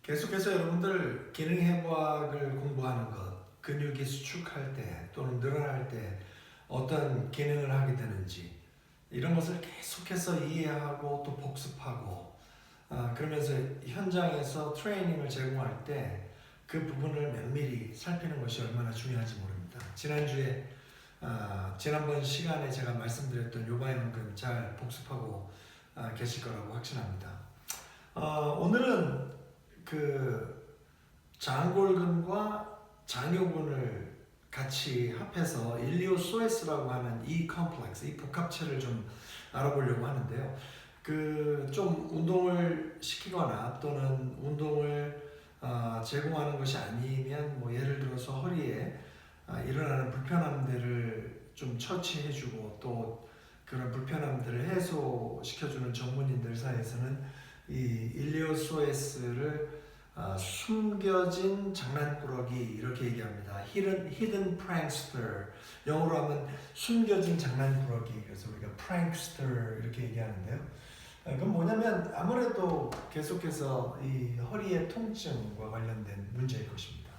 계속해서 여러분들 기능해부학을 공부하는 것, 근육이 수축할 때 또는 늘어날 때 어떤 기능을 하게 되는지 이런 것을 계속해서 이해하고 또 복습하고 그러면서 현장에서 트레이닝을 제공할 때 그 부분을 면밀히 살피는 것이 얼마나 중요한지 모릅니다. 지난번 시간에 제가 말씀드렸던 요바연근 잘 복습하고 계실 거라고 확신합니다. 오늘은 그 장골근과 장요근을 같이 합해서 일리오소에스라고 하는 이 컴플렉스, 이 복합체를 좀 알아보려고 하는데요. 그 좀 운동을 시키거나 또는 운동을 제공하는 것이 아니면 뭐 예를 들어서 허리에 일어나는 불편함들을 좀 처치해주고 또 그런 불편함들을 해소시켜주는 전문인들 사이에서는 이 일리오소에스를 숨겨진 장난꾸러기 이렇게 얘기합니다. Hidden prankster. 영어로 하면 숨겨진 장난꾸러기. 그래서 우리가 prankster 이렇게 얘기하는데요. 그건 뭐냐면 아무래도 계속해서 이 허리의 통증과 관련된 문제일 것입니다.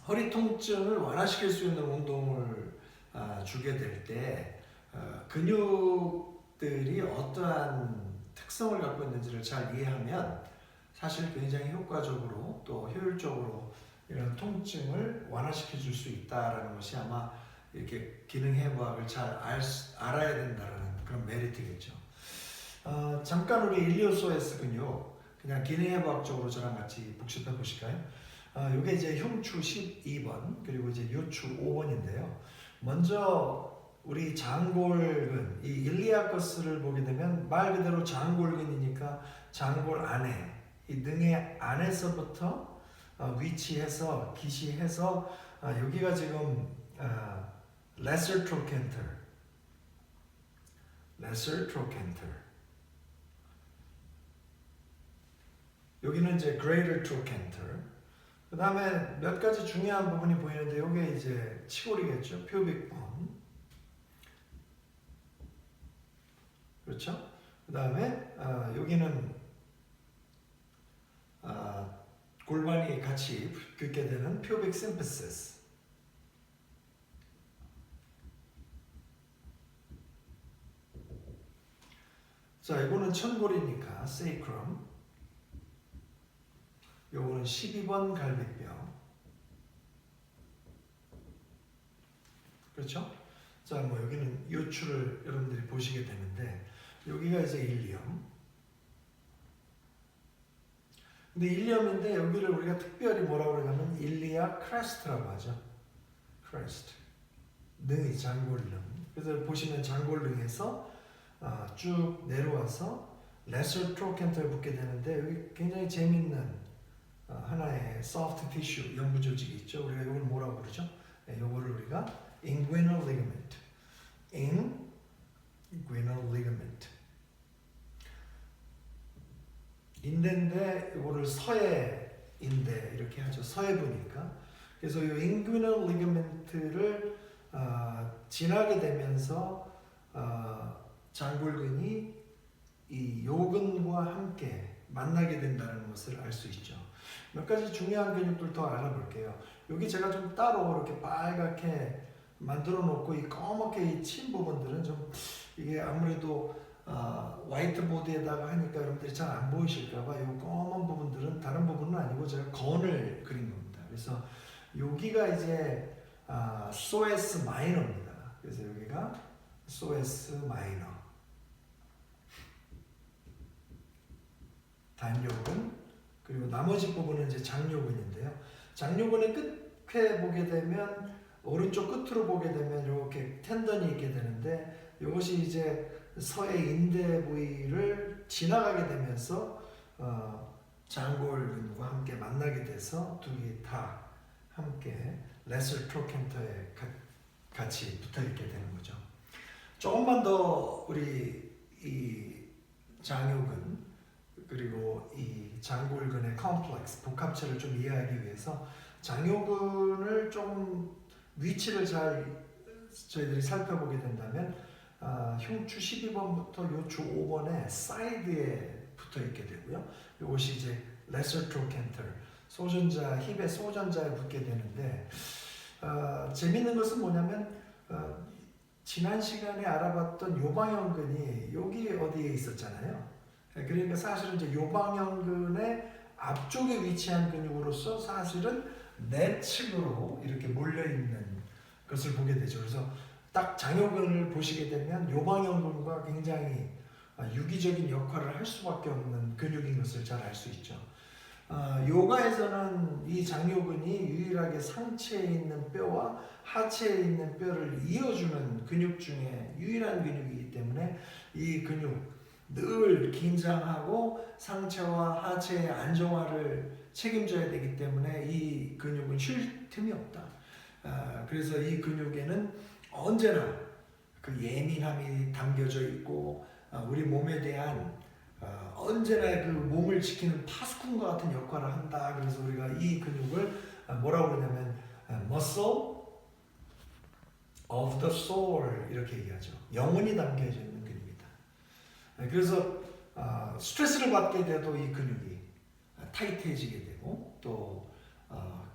허리 통증을 완화시킬 수 있는 운동을 주게 될 때 근육들이 어떠한 특성을 갖고 있는지를 잘 이해하면 사실 굉장히 효과적으로 또 효율적으로 이런 통증을 완화시켜 줄 수 있다라는 것이 아마 이렇게 기능해부학을 잘 알아야 된다는 그런 메리트겠죠. 잠깐 우리 일리오소에스 근육 그냥 기능해부학적으로 저랑 같이 복습해 보실까요? 이게 이제 흉추 12번 그리고 이제 요추 5번인데요. 먼저 우리 장골근, 이 일리아커스를 보게 되면 말 그대로 장골근이니까 장골 안에, 이 능의 안에서부터 위치해서 기시해서 여기가 지금 lesser trochanter, 여기는 이제 greater trochanter. 그 다음에 몇 가지 중요한 부분이 보이는데 이게 이제 치골이겠죠. pubic bone. 그렇죠? 그 다음에 여기는 골반이 같이 긋게 되는 pubic symphysis. 자, 이거는 천골이니까 sacrum. 요거는 12번 갈비뼈. 그렇죠? 자, 뭐 여기는 요추를 여러분들이 보시게 되는데 여기가 이제 일리엄. 근데 일리엄인데 여기를 우리가 특별히 뭐라고 그러냐면 일리아 크레스트라고 하죠. 크레스트. 능이 장골능. 그래서 보시면 장골능에서 쭉 내려와서 레서 트로켄터에 붙게 되는데 여기 굉장히 재밌는 하나의 soft tissue 연부 조직이 있죠. 우리가 이걸 뭐라고 그러죠? 이거를 우리가 inguinal ligament. inguinal ligament. 인대인데 이거를 서해 인대 이렇게 하죠. 서해부니까. 그래서 이 inguinal ligament를 지나게 되면서 장골근이 이 요근과 함께 만나게 된다는 것을 알 수 있죠. 몇 가지 중요한 근육들 더 알아볼게요. 여기 제가 좀 따로 이렇게 빨갛게 만들어 놓고 이 검게 친 부분들은 좀 이게 아무래도 화이트보드에다가 하니까 여러분들이 잘 안 보이실까봐 이 검은 부분들은 다른 부분은 아니고 제가 건을 그린 겁니다. 그래서 여기가 이제 소에스 마이너입니다. 그래서 여기가 소에스 마이너. 단요근 그리고 나머지 부분은 이제 장요근인데요. 장요근의 끝에 보게 되면 오른쪽 끝으로 보게 되면 이렇게 텐던이 있게 되는데 이것이 이제 서해 인대 부위를 지나가게 되면서 장골근과 함께 만나게 돼서 두 개 다 함께 레서 트로켄터에 같이 붙어 있게 되는 거죠. 조금만 더 우리 이 장요근 그리고 이 장골근의 컴플렉스 복합체를 좀 이해하기 위해서 장요근을 조금 위치를 잘 저희들이 살펴보게 된다면 흉추 12번부터 요추 5번의 사이드에 붙어 있게 되고요. 이것이 이제 lesser trochanter, 소전자, 힙의 소전자에 붙게 되는데 재밌는 것은 뭐냐면 지난 시간에 알아봤던 요방형근이 여기 어디에 있었잖아요. 그러니까 사실은 이제 요방형근의 앞쪽에 위치한 근육으로서 사실은 내측으로 이렇게 몰려 있는 것을 보게 되죠. 그래서 딱 장요근을 보시게 되면 요방형근과 굉장히 유기적인 역할을 할 수밖에 없는 근육인 것을 잘 알 수 있죠. 요가에서는 이 장요근이 유일하게 상체에 있는 뼈와 하체에 있는 뼈를 이어주는 근육 중에 유일한 근육이기 때문에 이 근육 늘 긴장하고 상체와 하체의 안정화를 책임져야 되기 때문에 이 근육은 쉴 틈이 없다. 그래서 이 근육에는 언제나 그 예민함이 담겨져 있고 우리 몸에 대한 언제나 그 몸을 지키는 파수꾼과 같은 역할을 한다. 그래서 우리가 이 근육을 뭐라고 그러냐면 muscle of the soul 이렇게 얘기하죠. 영혼이 담겨져 있는 근육이다. 그래서 스트레스를 받게 돼도 이 근육이 타이트해지게 되고 또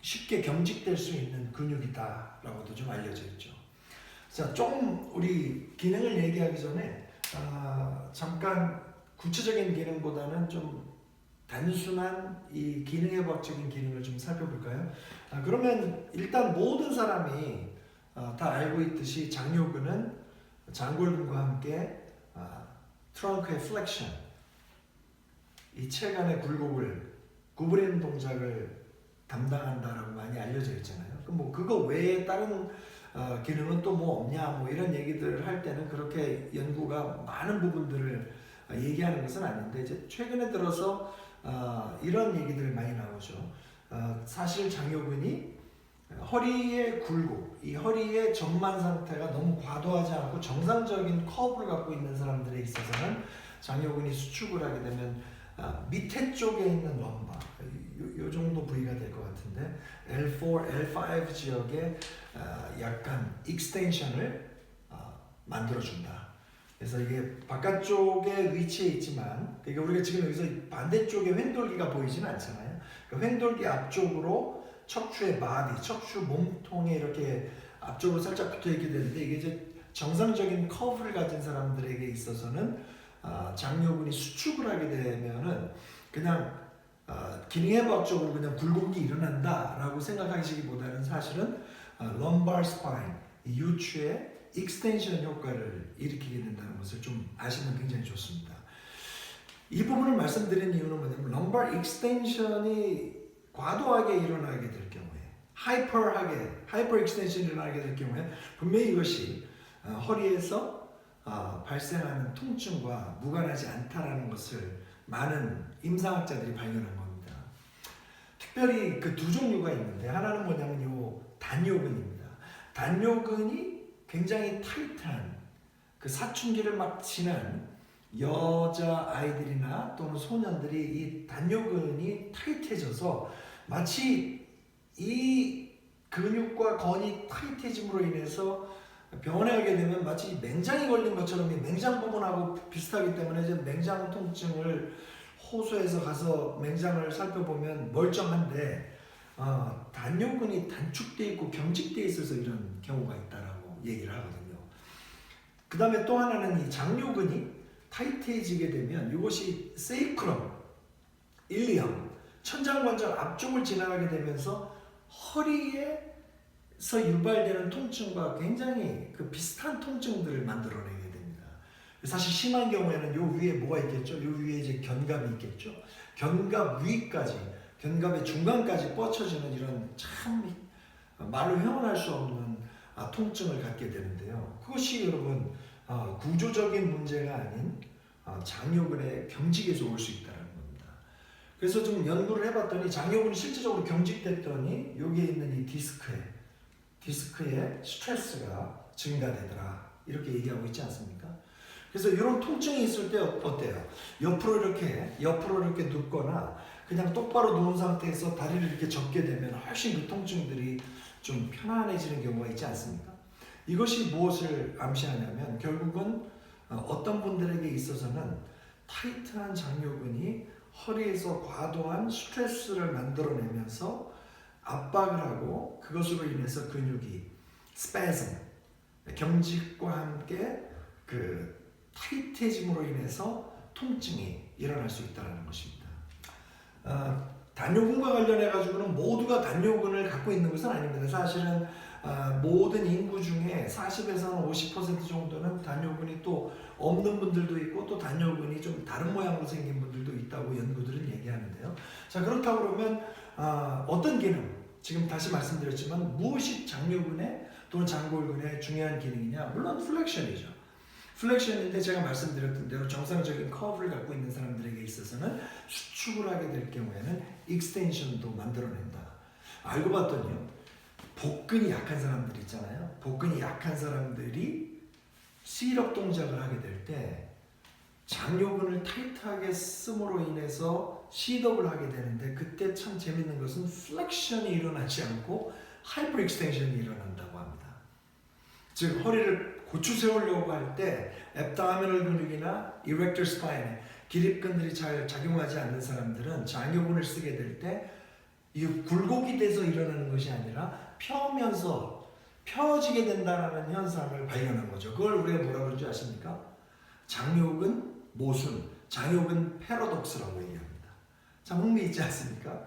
쉽게 경직될 수 있는 근육이다라고도 좀 알려져 있죠. 자, 좀 우리 기능을 얘기하기 전에 잠깐 구체적인 기능보다는 좀 단순한 이 기능의학적인 기능을 좀 살펴볼까요? 그러면 일단 모든 사람이 다 알고 있듯이 장요근은 장골근과 함께 트렁크의 플렉션, 이 체간의 굴곡을 구부리는 동작을 담당한다라고 많이 알려져 있잖아요. 그럼 뭐 그거 외에 다른 기능은 또 뭐 없냐 뭐 이런 얘기들을 할 때는 그렇게 연구가 많은 부분들을 얘기하는 것은 아닌데 이제 최근에 들어서 이런 얘기들이 많이 나오죠. 사실 장요근이 허리의 굴곡, 이 허리의 전만 상태가 너무 과도하지 않고 정상적인 커브를 갖고 있는 사람들에 있어서는 장요근이 수축을 하게 되면 밑에 쪽에 있는 럼바, 요 정도 부위가 될 것 같은데 L4, L5 지역에 약간 익스텐션을 만들어준다. 그래서 이게 바깥쪽에 위치해 있지만, 그러니까 우리가 지금 여기서 반대쪽에 횡돌기가 보이지는 않잖아요. 그 횡돌기 앞쪽으로 척추의 바디, 척추 몸통에 이렇게 앞쪽으로 살짝 붙어 있게 되는데 이게 이제 정상적인 커브를 가진 사람들에게 있어서는 장요근이 수축을 하게 되면은 그냥 기능해부학적으로 그냥 굴곡이 일어난다라고 생각하시기보다는 사실은 lumbar spine, 이 요추의 익스텐션 효과를 일으키게 된다는 것을 좀 아시면 굉장히 좋습니다. 이 부분을 말씀드린 이유는 뭐냐면 lumbar extension이 과도하게 일어나게 될 경우에 하이퍼 익스텐션이 일어나게 될 경우에 분명히 이것이 허리에서 발생하는 통증과 무관하지 않다라는 것을 많은 임상학자들이 발견한 겁니다. 특별히 그 두 종류가 있는데 하나는 뭐냐면 요 단요근입니다. 단요근이 굉장히 타이트한 그 사춘기를 막 지난 여자 아이들이나 또는 소년들이 이 단요근이 타이트해져서 마치 이 근육과 건이 타이트해짐으로 인해서 병원에 가게 되면 마치 맹장이 걸린 것처럼 맹장 부분하고 비슷하기 때문에 이제 맹장 통증을 호소해서 가서 맹장을 살펴보면 멀쩡한데 단요근이 단축돼 있고 경직돼 있어서 이런 경우가 있다라고 얘기를 하거든요. 그 다음에 또 하나는 이 장요근이 타이트해지게 되면 이것이 세이크럼, 일리엄, 천장관절 앞쪽을 지나가게 되면서 허리에서 유발되는 통증과 굉장히 그 비슷한 통증들을 만들어내게 됩니다. 사실 심한 경우에는 요 위에 뭐가 있겠죠? 요 위에 이제 견갑이 있겠죠? 견갑 위까지, 견갑의 중간까지 뻗쳐지는 이런 참 말로 표현할 수 없는 통증을 갖게 되는데요. 그것이 여러분 구조적인 문제가 아닌 장요근의 경직에서 올 수 있다는 겁니다. 그래서 좀 연구를 해봤더니 장요근이 실질적으로 경직됐더니 여기에 있는 이 디스크의 스트레스가 증가되더라 이렇게 얘기하고 있지 않습니까? 그래서 이런 통증이 있을 때 어때요? 옆으로 이렇게 눕거나 그냥 똑바로 누운 상태에서 다리를 이렇게 접게 되면 훨씬 그 통증들이 좀 편안해지는 경우가 있지 않습니까? 이것이 무엇을 암시하냐면 결국은 어떤 분들에게 있어서는 타이트한 장요근이 허리에서 과도한 스트레스를 만들어내면서 압박을 하고 그것으로 인해서 근육이 스패즘, 경직과 함께 그 타이트해짐으로 인해서 통증이 일어날 수 있다는 것입니다. 단요근과 관련해 가지고는 모두가 단요근을 갖고 있는 것은 아닙니다. 사실은 모든 인구 중에 40에서는 50% 정도는 단요근이 또 없는 분들도 있고 또 단요근이 좀 다른 모양으로 생긴 분들도 있다고 연구들은 얘기하는데요. 자, 그렇다고 그러면 어떤 기능, 지금 다시 말씀드렸지만 무엇이 장요근의 또는 장골근의 중요한 기능이냐? 물론 플렉션이죠. 플렉션인데 제가 말씀드렸던 대로 정상적인 커브를 갖고 있는 사람들에게 있어서는 수축을 하게 될 경우에는 익스텐션도 만들어낸다. 알고 봤더니요, 복근이 약한 사람들 있잖아요. 복근이 약한 사람들이 시럽 동작을 하게 될 때 장요근을 타이트하게 씀으로 인해서 시덥을 하게 되는데 그때 참 재밌는 것은 플렉션이 일어나지 않고 하이퍼 익스텐션이 일어난다고 합니다. 즉 허리를 고추 세우려고 할 때 앱다미널 근육이나 이렉터 스파인에 기립근들이 잘 작용하지 않는 사람들은 장요근을 쓰게 될 때 이 굴곡이 돼서 일어나는 것이 아니라 펴면서 펴지게 된다는 현상을 발견한 거죠. 그걸 우리가 뭐라 그러는지 아십니까? 장요근 모순, 장요근 패러독스라고 얘기합니다. 참 흥미있지 않습니까?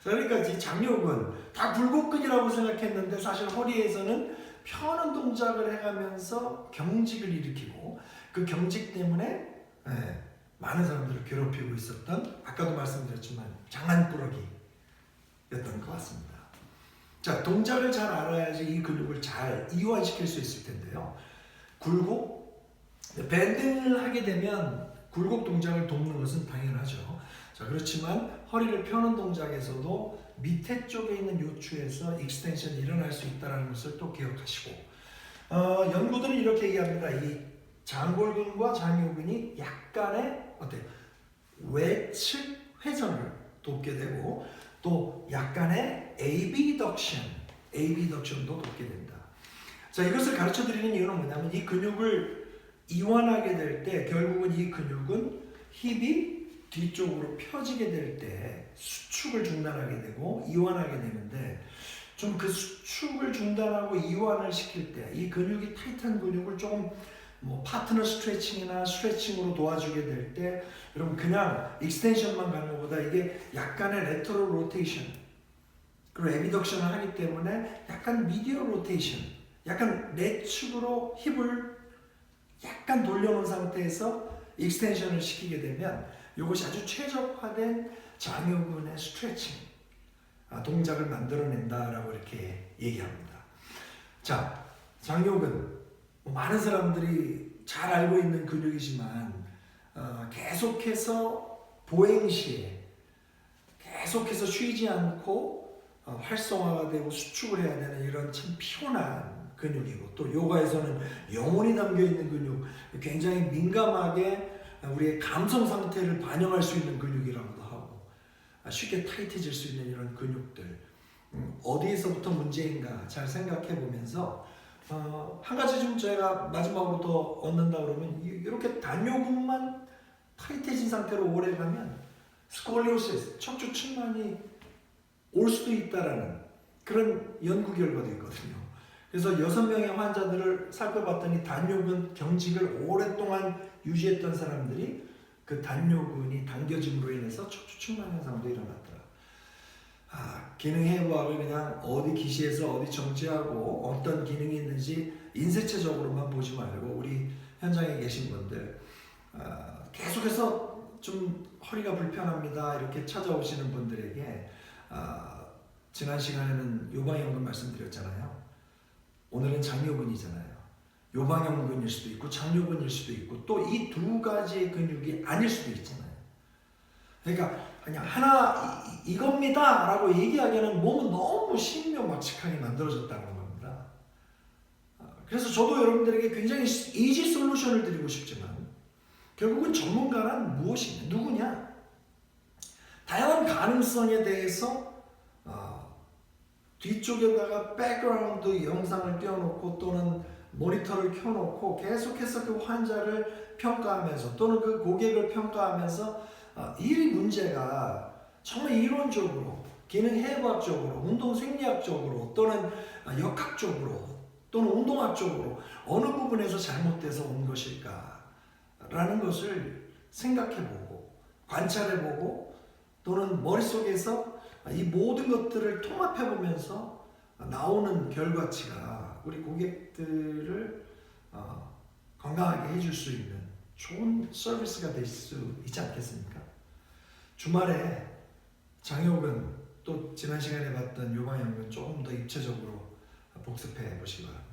그러니까 이 장요근 다 굴곡근이라고 생각했는데 사실 허리에서는 펴는 동작을 해가면서 경직을 일으키고 그 경직 때문에 많은 사람들을 괴롭히고 있었던, 아까도 말씀드렸지만 장난꾸러기였던 것 같습니다. 자, 동작을 잘 알아야지 이 근육을 잘 이완시킬 수 있을 텐데요. 굴곡, 밴딩을 하게 되면 굴곡 동작을 돕는 것은 당연하죠. 자, 그렇지만 허리를 펴는 동작에서도 밑에 쪽에 있는 요추에서 익스텐션이 일어날 수 있다는 것을 또 기억하시고, 연구들은 이렇게 얘기합니다. 이 장골근과 장요근이 약간의 외측 회전을 돕게 되고 또 약간의 abduction도 돕게 된다. 자, 이것을 가르쳐 드리는 이유는 뭐냐면 이 근육을 이완하게 될 때 결국은 이 근육은 힙이 뒤쪽으로 펴지게 될 때 수축을 중단하게 되고 이완하게 되는데 좀 그 수축을 중단하고 이완을 시킬 때 이 근육이 타이트한 근육을 조금 파트너 스트레칭이나 스트레칭으로 도와주게 될 때 여러분 그냥 익스텐션만 가는 것보다 이게 약간의 레터럴 로테이션 그리고 에비덕션을 하기 때문에 약간 미디어 로테이션, 약간 내측으로 힙을 약간 돌려놓은 상태에서 익스텐션을 시키게 되면 이것이 아주 최적화된 장요근의 스트레칭 동작을 만들어낸다라고 이렇게 얘기합니다. 자, 장요근 많은 사람들이 잘 알고 있는 근육이지만 계속해서 보행 시에 계속해서 쉬지 않고 활성화가 되고 수축을 해야 되는 이런 참 피곤한 근육이고 또 요가에서는 영혼이 담겨있는 근육, 굉장히 민감하게 우리의 감성 상태를 반영할 수 있는 근육이라고도 하고 쉽게 타이트해질 수 있는 이런 근육들 어디에서부터 문제인가 잘 생각해 보면서 한 가지 좀 제가 마지막으로 더 얻는다 그러면 이렇게 단요근만 타이트해진 상태로 오래 가면 스콜리오시스, 척추 측만이 올 수도 있다라는 그런 연구 결과도 있거든요. 그래서 6명의 환자들을 살펴봤더니 단요근 경직을 오랫동안 유지했던 사람들이 그 단요근이 당겨짐으로 인해서 척추 측만 현상도 일어났더라. 기능해부학을 그냥 어디 기시에서 어디 정지하고 어떤 기능이 있는지 인쇄체적으로만 보지 말고 우리 현장에 계신 분들 계속해서 좀 허리가 불편합니다 이렇게 찾아오시는 분들에게 지난 시간에는 요방형근 말씀드렸잖아요. 오늘은 장요근이잖아요. 요방형근일 수도 있고 장요근일 수도 있고 또 이 두 가지의 근육이 아닐 수도 있잖아요. 그러니까 그냥 하나 이겁니다 라고 얘기하기에는 몸은 너무 신묘막측하게 만들어졌다는 겁니다. 그래서 저도 여러분들에게 굉장히 이지 솔루션을 드리고 싶지만 결국은 전문가란 무엇이냐, 누구냐, 다양한 가능성에 대해서 뒤쪽에다가 백그라운드 영상을 띄워놓고 또는 모니터를 켜놓고 계속해서 그 환자를 평가하면서 또는 그 고객을 평가하면서 이 문제가 정말 이론적으로 기능 해부학적으로 운동 생리학적으로 또는 역학적으로 또는 운동학적으로 어느 부분에서 잘못돼서 온 것일까 라는 것을 생각해보고 관찰해보고 또는 머릿속에서 이 모든 것들을 통합해보면서 나오는 결과치가 우리 고객들을 건강하게 해줄 수 있는 좋은 서비스가 될 수 있지 않겠습니까? 주말에 장혁은 또 지난 시간에 봤던 요방연근 조금 더 입체적으로 복습해 보시기 바랍니다.